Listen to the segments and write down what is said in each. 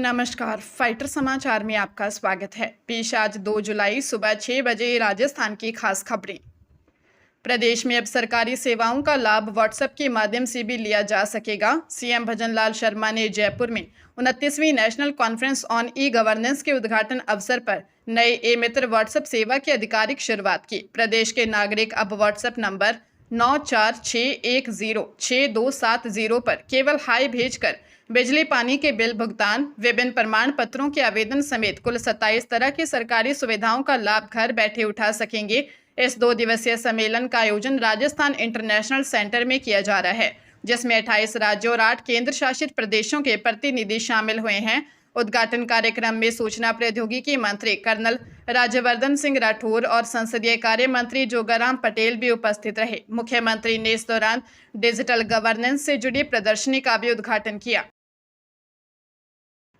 नमस्कार, फाइटर समाचार में आपका स्वागत है। पेश आज 2 जुलाई सुबह 6 बजे राजस्थान की खास खबरें। प्रदेश में अब सरकारी सेवाओं का लाभ व्हाट्सएप के माध्यम से भी लिया जा सकेगा। सीएम भजनलाल शर्मा ने जयपुर में 29वीं national conference on e governance के उद्घाटन अवसर पर नए ए मित्र व्हाट्सएप सेवा की आधिकारिक शुरुआत की। प्रदेश के नागरिक अब व्हाट्सएप नंबर 9461062270 पर केवल हाई भेजकर बिजली पानी के बिल भुगतान, विभिन्न प्रमाण पत्रों के आवेदन समेत कुल 27 तरह की सरकारी सुविधाओं का लाभ घर बैठे उठा सकेंगे। इस 2 दिवसीय सम्मेलन का आयोजन राजस्थान इंटरनेशनल सेंटर में किया जा रहा है, जिसमें 28 राज्यों और 8 केंद्र शासित प्रदेशों के प्रतिनिधि शामिल हुए हैं। उद्घाटन कार्यक्रम में सूचना प्रौद्योगिकी मंत्री कर्नल राज्यवर्धन सिंह राठौर और संसदीय कार्य मंत्री जोगाराम पटेल भी उपस्थित रहे। मुख्यमंत्री ने इस दौरान डिजिटल गवर्नेंस से जुड़ी प्रदर्शनी का भी उद्घाटन किया।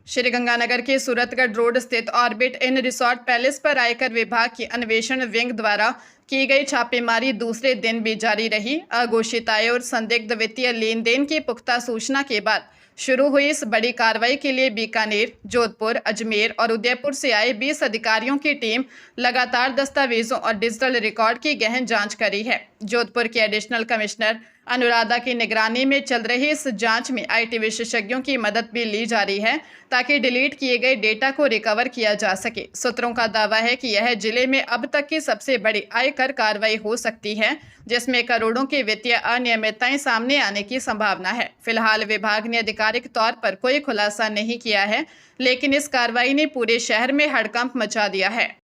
श्रीगंगानगर के सूरतगढ़ रोड स्थित ऑर्बिट इन रिसोर्ट पैलेस पर आयकर विभाग की अन्वेषण विंग द्वारा की गई छापेमारी दूसरे दिन भी जारी रही। अघोषित आय और संदिग्ध वित्तीय लेन देन की पुख्ता सूचना के बाद शुरू हुई इस बड़ी कार्रवाई के लिए बीकानेर, जोधपुर, अजमेर और उदयपुर से आए 20 अधिकारियों की टीम लगातार दस्तावेजों और डिजिटल रिकॉर्ड की गहन जांच कर रही है। जोधपुर के एडिशनल कमिश्नर अनुराधा की निगरानी में चल रही इस जांच में आईटी विशेषज्ञों की मदद भी ली जा रही है, ताकि डिलीट किए गए डेटा को रिकवर किया जा सके। सूत्रों का दावा है कि यह जिले में अब तक की सबसे बड़ी आयकर कार्रवाई हो सकती है, जिसमें करोड़ों की वित्तीय अनियमितताएं सामने आने की संभावना है। फिलहाल विभाग ने आधिकारिक तौर पर कोई खुलासा नहीं किया है, लेकिन इस कार्रवाई ने पूरे शहर में हड़कंप मचा दिया है।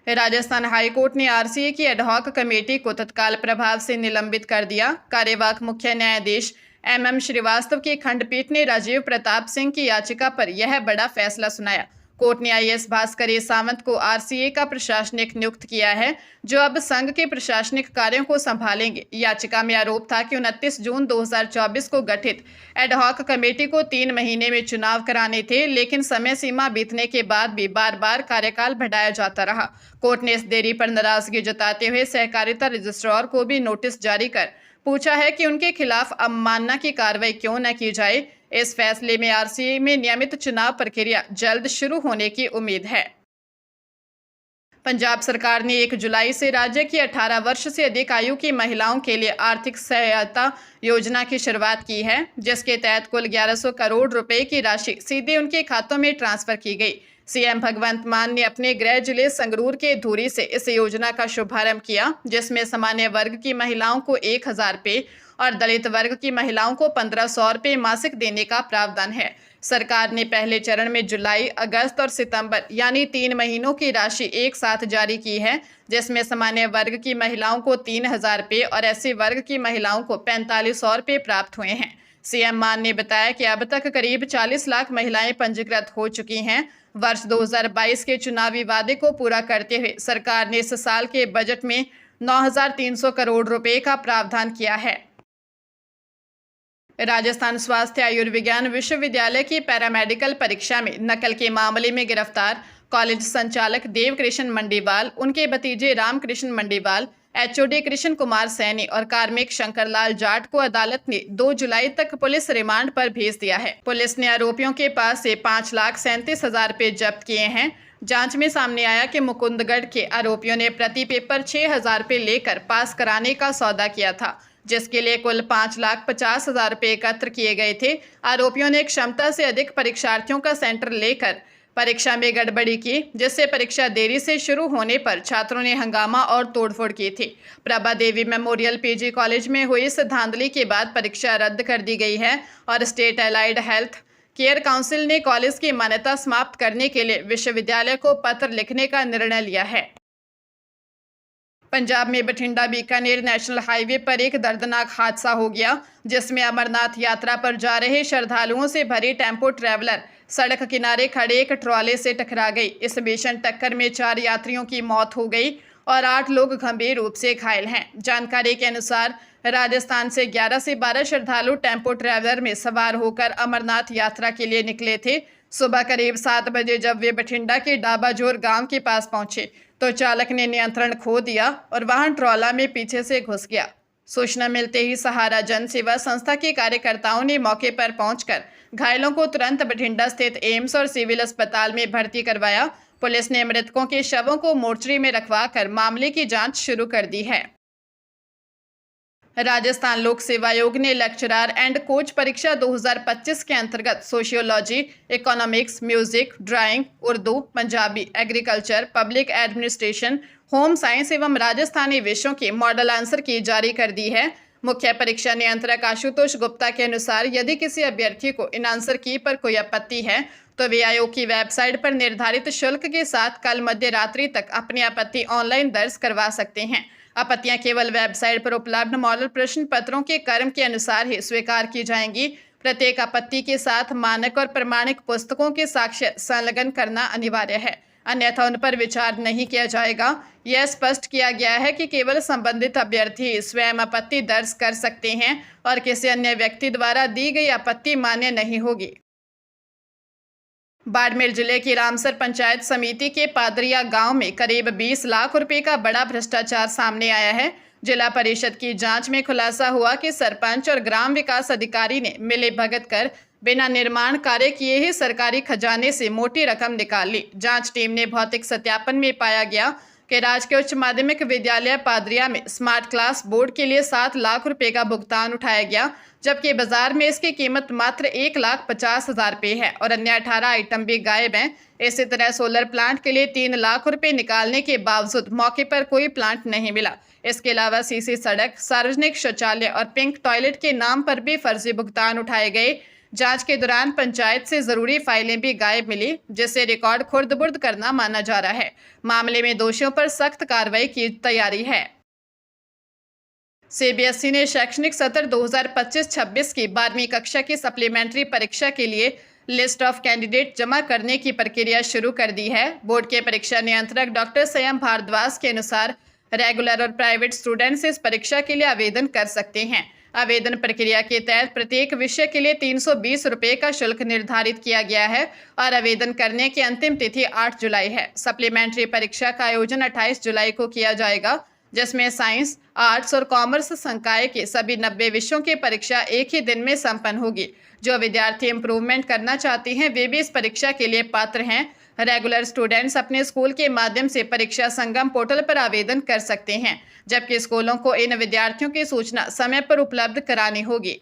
राजस्थान हाईकोर्ट ने आरसीए की एडहॉक कमेटी को तत्काल प्रभाव से निलंबित कर दिया। कार्यवाहक मुख्य न्यायाधीश एमएम श्रीवास्तव की खंडपीठ ने राजीव प्रताप सिंह की याचिका पर यह बड़ा फैसला सुनाया। कोर्ट ने आईएएस भास्कर सावंत को आरसीए का प्रशासनिक नियुक्त किया है, जो अब संघ के प्रशासनिक कार्यों को संभालेंगे। याचिका में आरोप था कि 29 जून 2024 को गठित एडहॉक कमेटी को 3 महीने में चुनाव कराने थे, लेकिन समय सीमा बीतने के बाद भी बार बार कार्यकाल बढ़ाया जाता रहा। कोर्ट ने इस देरी पर नाराजगी जताते हुए सहकारिता रजिस्ट्रार को भी नोटिस जारी कर पूछा है कि उनके खिलाफ अवमानना की कार्रवाई क्यों न की जाए। इस फैसले में आरसीए में नियमित चुनाव प्रक्रिया जल्द शुरू होने की उम्मीद है। पंजाब सरकार ने 1 जुलाई से राज्य की 18 वर्ष से अधिक आयु की महिलाओं के लिए आर्थिक सहायता योजना की शुरुआत की है, जिसके तहत कुल 1100 करोड़ रुपए की राशि सीधे उनके खातों में ट्रांसफर की गई। सीएम भगवंत मान ने अपने गृह जिले संगरूर के धूरी से इस योजना का शुभारंभ किया, जिसमें सामान्य वर्ग की महिलाओं को 1000 रुपये और दलित वर्ग की महिलाओं को 1500 रुपये मासिक देने का प्रावधान है। सरकार ने पहले चरण में जुलाई, अगस्त और सितंबर यानी 3 महीनों की राशि एक साथ जारी की है, जिसमें सामान्य वर्ग की महिलाओं को 3000 रुपये और एससी वर्ग की महिलाओं को 4500 रुपये प्राप्त हुए हैं। सीएम मान ने बताया कि अब तक करीब 40 लाख महिलाएं पंजीकृत हो चुकी हैं। वर्ष 2022 के चुनावी वादे को पूरा करते हुए सरकार ने इस साल के बजट में 9300 करोड़ रुपए का प्रावधान किया है। राजस्थान स्वास्थ्य आयुर्विज्ञान विश्वविद्यालय की पैरामेडिकल परीक्षा में नकल के मामले में गिरफ्तार कॉलेज संचालक देवकृष्ण मंडीवाल, उनके भतीजे रामकृष्ण मंडीवाल, एचओडी कृष्ण कुमार सैनी और कार्मिक शंकरलाल जाट को अदालत ने 2 जुलाई तक पुलिस रिमांड पर भेज दिया है। पुलिस ने आरोपियों के पास से 5,37,000 रुपये जब्त किए हैं। जांच में सामने आया कि मुकुंदगढ़ के आरोपियों ने प्रति पेपर 6,000 रुपये लेकर पास कराने का सौदा किया था, जिसके लिए कुल 5,50,000 रुपये एकत्र किए गए थे। आरोपियों ने क्षमता से अधिक परीक्षार्थियों का सेंटर लेकर परीक्षा में गड़बड़ी की, जिससे परीक्षा देरी से शुरू होने पर छात्रों ने हंगामा और तोड़फोड़ की थी। प्रभा देवी मेमोरियल पीजी कॉलेज में हुई इस धांधली के बाद परीक्षा रद्द कर दी गई है और state allied health care council ने कॉलेज की मान्यता समाप्त करने के लिए विश्वविद्यालय को पत्र लिखने का निर्णय लिया है। पंजाब में बठिंडा बीकानेर नेशनल हाईवे पर एक दर्दनाक हादसा हो गया, जिसमें अमरनाथ यात्रा पर जा रहे श्रद्धालुओं से भरी टेम्पो ट्रैवलर सड़क किनारे खड़े एक ट्रॉले से टकरा गई। इस भीषण टक्कर में 4 यात्रियों की मौत हो गई और 8 लोग गंभीर रूप से घायल हैं। जानकारी के अनुसार राजस्थान से 11 से 12 श्रद्धालु टेम्पो ट्रैवलर में सवार होकर अमरनाथ यात्रा के लिए निकले थे। सुबह करीब 7 बजे जब वे बठिंडा के डाबाजोर गांव के पास पहुंचे तो चालक ने नियंत्रण खो दिया और वाहन ट्रॉला में पीछे से घुस गया। सूचना मिलते ही सहारा जन सेवा संस्था के कार्यकर्ताओं ने मौके पर पहुंचकर घायलों को तुरंत बठिंडा स्थित एम्स और सिविल अस्पताल में भर्ती करवाया। पुलिस ने मृतकों के शवों को मोर्चरी में रखवाकर मामले की जांच शुरू कर दी है। राजस्थान लोक सेवा आयोग ने लेक्चरर एंड कोच परीक्षा 2025 के अंतर्गत sociology, economics, music, drawing, Urdu, Punjabi, agriculture, public administration, home science एवं राजस्थानी विषयों की मॉडल आंसर की जारी कर दी है। मुख्य परीक्षा नियंत्रक आशुतोष गुप्ता के अनुसार यदि किसी अभ्यर्थी को इन आंसर की पर कोई आपत्ति है तो वे आयोग की वेबसाइट पर निर्धारित शुल्क के साथ कल मध्य रात्रि तक अपनी आपत्ति ऑनलाइन दर्ज करवा सकते हैं। आपत्तियां केवल वेबसाइट पर उपलब्ध मॉडल प्रश्न पत्रों के क्रम के अनुसार ही स्वीकार की जाएंगी। प्रत्येक आपत्ति के साथ मानक और प्रमाणिक पुस्तकों के साक्ष्य संलग्न करना अनिवार्य है, अन्यथा उन पर विचार नहीं किया जाएगा। यह स्पष्ट किया गया है कि केवल संबंधित अभ्यर्थी स्वयं आपत्ति दर्ज कर सकते हैं और किसी अन्य व्यक्ति द्वारा दी गई आपत्ति मान्य नहीं होगी। बाड़मेर जिले की रामसर पंचायत समिति के पादरिया गांव में करीब 20 लाख रुपए का बड़ा भ्रष्टाचार सामने आया है। जिला परिषद की जांच में खुलासा हुआ कि सरपंच और ग्राम विकास अधिकारी ने मिलीभगत कर बिना निर्माण कार्य किए ही सरकारी खजाने से मोटी रकम निकाल ली। जांच टीम ने भौतिक सत्यापन में पाया गया कि राजकीय उच्च माध्यमिक विद्यालय पादरिया में स्मार्ट क्लास बोर्ड के लिए 7 लाख रुपए का भुगतान उठाया गया, जबकि बाजार में इसकी कीमत मात्र 1,50,000 रुपये है और अन्य 18 आइटम भी गायब हैं। इसी तरह सोलर प्लांट के लिए 3 लाख रुपए निकालने के बावजूद मौके पर कोई प्लांट नहीं मिला। इसके अलावा सीसी सड़क, सार्वजनिक शौचालय और पिंक टॉयलेट के नाम पर भी फर्जी भुगतान उठाए गए। जांच के दौरान पंचायत से जरूरी फाइलें भी गायब मिली, जिससे रिकॉर्ड खुर्द-बुर्द करना माना जा रहा है। मामले में दोषियों पर सख्त कार्रवाई की तैयारी है। सीबीएसई ने शैक्षणिक सत्र 2025-26 की 12वीं कक्षा की सप्लीमेंट्री परीक्षा के लिए लिस्ट ऑफ कैंडिडेट जमा करने की प्रक्रिया शुरू कर दी है। बोर्ड के परीक्षा नियंत्रक डॉक्टर संयम भारद्वाज के अनुसार रेगुलर और प्राइवेट स्टूडेंट्स इस परीक्षा के लिए आवेदन कर सकते हैं। आवेदन प्रक्रिया के तहत प्रत्येक विषय के लिए 320 रुपये का शुल्क निर्धारित किया गया है और आवेदन करने की अंतिम तिथि 8 जुलाई है। सप्लीमेंट्री परीक्षा का आयोजन 28 जुलाई को किया जाएगा, जिसमें साइंस, आर्ट्स और कॉमर्स संकाय के सभी 90 विषयों की परीक्षा एक ही दिन में संपन्न होगी। जो विद्यार्थी इम्प्रूवमेंट करना चाहते हैं वे भी इस परीक्षा के लिए पात्र हैं। रेगुलर स्टूडेंट्स अपने स्कूल के माध्यम से परीक्षा संगम पोर्टल पर आवेदन कर सकते हैं, जबकि स्कूलों को इन विद्यार्थियों की सूचना समय पर उपलब्ध करानी होगी।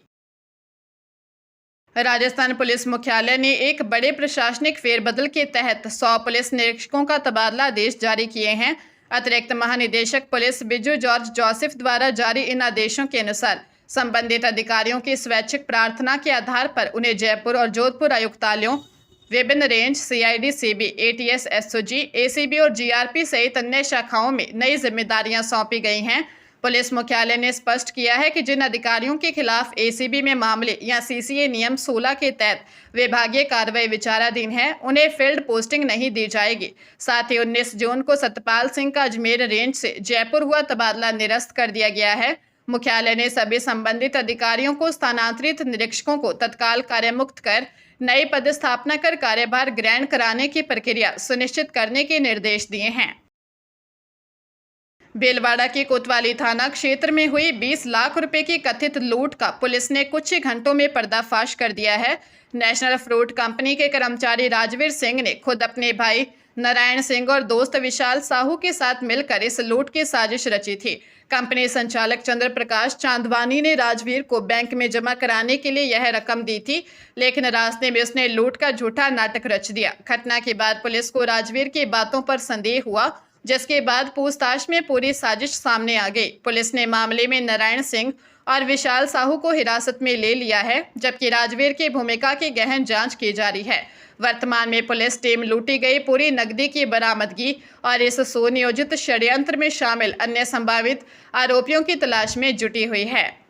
राजस्थान पुलिस मुख्यालय ने एक बड़े प्रशासनिक फेरबदल के तहत 100 पुलिस निरीक्षकों का तबादला आदेश जारी किए हैं। अतिरिक्त महानिदेशक पुलिस बिजू जॉर्ज जोसेफ द्वारा जारी इन आदेशों के अनुसार संबंधित अधिकारियों की स्वैच्छिक प्रार्थना के आधार पर उन्हें जयपुर और जोधपुर आयुक्तालयों, विभिन्न range, CID, CB, ATS, SOG, ACB और जीआरपी सहित अन्य शाखाओं में नई जिम्मेदारियां सौंपी गई हैं। पुलिस मुख्यालय ने स्पष्ट किया है कि जिन अधिकारियों के खिलाफ एसीबी में मामले या सीसीए नियम 16 के तहत विभागीय कार्रवाई विचाराधीन है, उन्हें फील्ड पोस्टिंग नहीं दी जाएगी। साथ ही 19 जून को सतपाल सिंह का अजमेर रेंज से जयपुर हुआ तबादला निरस्त कर दिया गया है। मुख्यालय ने सभी संबंधित अधिकारियों को स्थानांतरित निरीक्षकों को तत्काल कार्यमुक्त कर नई पदस्थापना कर कार्यभार ग्रहण कराने की प्रक्रिया सुनिश्चित करने के निर्देश दिए हैं। भीलवाड़ा के कोतवाली थाना क्षेत्र में हुई 20 लाख रुपए की कथित लूट का पुलिस ने कुछ ही घंटों में पर्दाफाश कर दिया है। नेशनल फ्रूट कंपनी के कर्मचारी राजवीर सिंह ने खुद अपने भाई नारायण सिंह और दोस्त विशाल साहू के साथ मिलकर इस लूट की साजिश रची थी। कंपनी संचालक चंद्र प्रकाश चांदवानी ने राजवीर को बैंक में जमा कराने के लिए यह रकम दी थी, लेकिन रास्ते में उसने लूट का झूठा नाटक रच दिया। घटना के बाद पुलिस को राजवीर की बातों पर संदेह हुआ, जिसके बाद पूछताछ में पूरी साजिश सामने आ गई। पुलिस ने मामले में नारायण सिंह और विशाल साहू को हिरासत में ले लिया है, जबकि राजवीर की भूमिका की गहन जांच की जा रही है। वर्तमान में पुलिस टीम लूटी गई पूरी नकदी की बरामदगी और इस सुनियोजित षड्यंत्र में शामिल अन्य संभावित आरोपियों की तलाश में जुटी हुई है।